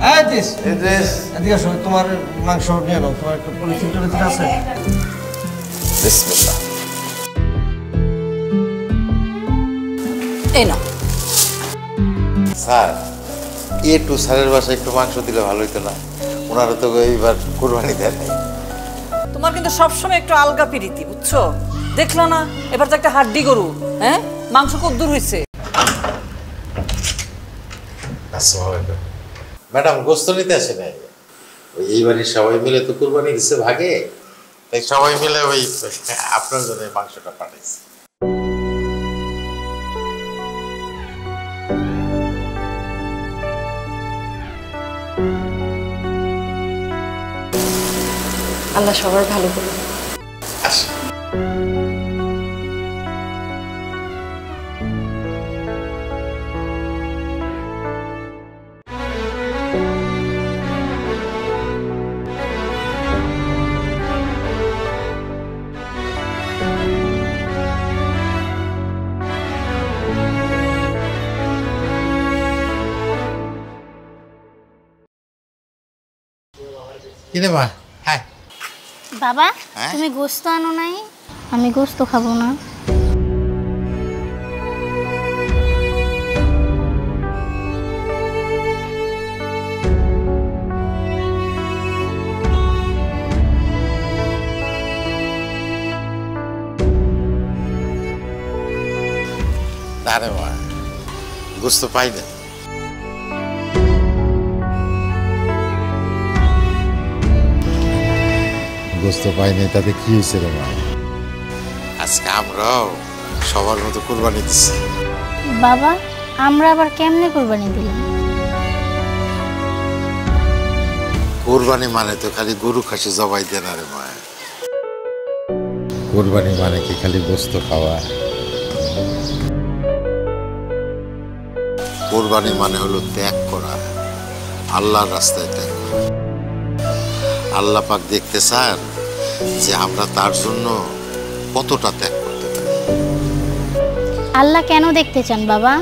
এদিকে আসো, তোমার মাংস নিয়ে নাও, তোমার একটা পলিথিন টলিথিন আছে? বিসমিল্লাহ। এই নাও। স্যার, একটু স্যারের বাসায় একটু মাংস দিলে ভালো হইতো না? ওনারা তো এইবার কোরবানি দেয় নাই। তোমার কিন্তু সবসময় একটু আলগা পিরিতি, বুঝছো? দেখলো না এবার তো একটা হাড্ডি গরু, হ্যাঁ? মাংস কত দূর হয়েছে? ম্যাডাম গোস্ত নিতে আসে নাই, ওই এই বাড়ির সবাই মিলে তো কোরবানি দিচ্ছে ভাগে, তাই সবাই মিলে ওই আপনার জন্য মাংসটা পাঠাইছে। আল্লাহ সবার ভালো করুন। আসে কিনে মা। হ্যাঁ বাবা, তুমি গোস্ত আনো নাই? আমি গোস্ত খাবো না। না রে মা, গোস্ত পাই না। গোস্ত পাইনি তাতে কি হয়েছে রে মা? আজকে আমরাও সবার মতো কোরবানি দিচ্ছি। বাবা, আমরা আবার কেমনে কোরবানি দিলাম? কোরবানি মানে তো খালি গরু খাসি জবাই দেয় না রে মা। কোরবানি মানে কি খালি গোস্ত খাওয়া? কোরবানি মানে হলো ত্যাগ করা, আল্লাহর রাস্তায় ত্যাগ করা। আল্লাহ পাক দেখতে চান যে আমরা তার জন্য কতটা ত্যাগ করতে পারি। আল্লাহ কেন দেখতে চান বাবা?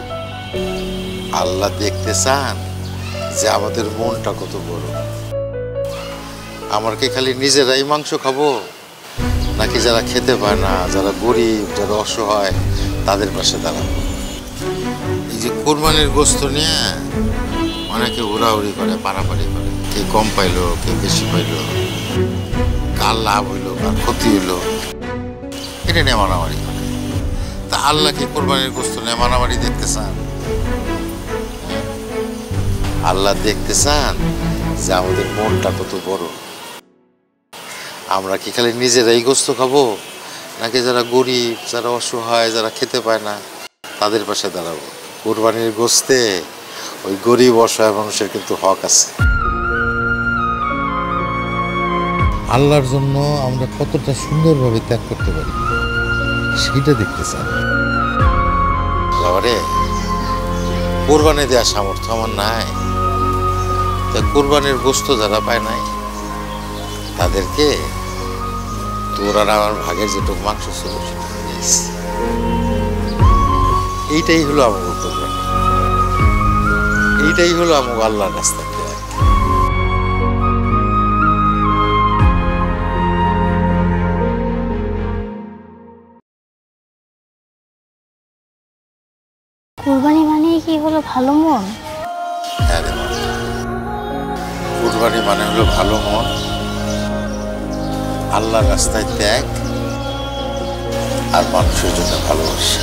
আল্লাহ দেখতে চান যে আমাদের মনটা কত বড়। আমার কি খালি নিজেরাই মাংস খাবো, নাকি যারা খেতে পায় না, যারা গরিব, যারা অসহায়, তাদের পাশে দাঁড়াবো? এই যে কোরবানির গোস্ত নিয়ে অনেকে উড়াউড়ি করে, পারাপারি করে, কে কম পাইলো, কে বেশি পাইলো, কার লাভ হইলো, কার ক্ষতি হইলো, এটা নিয়ে মারামারি করে। তা আল্লাহ কি কোরবানির গোস্ত নিয়ে মারামারি দেখতে চান? আল্লাহ দেখতে চান যে আমাদের মনটা কত বড়। আমরা কি খালি নিজেরাই গোস্ত খাবো, নাকি যারা গরিব, যারা অসহায়, যারা খেতে পায় না, তাদের পাশে দাঁড়াবো? কোরবানির গোস্তে ওই গরিব অসহায় মানুষের কিন্তু হক আছে। আল্লাহর জন্য আমরা কতটা সুন্দরভাবে ত্যাগ করতে পারি সেটা দেখতে চান। বাবারে, কোরবানি দেওয়ার সামর্থ্য আমার নাই, তাই কোরবানির গোস্ত যারা পায় নাই তাদেরকে তোর আর আমার ভাগের যেটুকু মাংস ছিল সেটা দিয়েছি। এইটাই হলো আমার কোরবানি, এইটাই হলো আমার আল্লাহর রাস্তা। কোরবানি মানে কি হলো ভালো মন? হ্যাঁ রে মা, কোরবানি মানে হলো ভালো মন, আল্লাহর রাস্তায় ত্যাগ, আর মানুষের জন্য ভালোবাসা।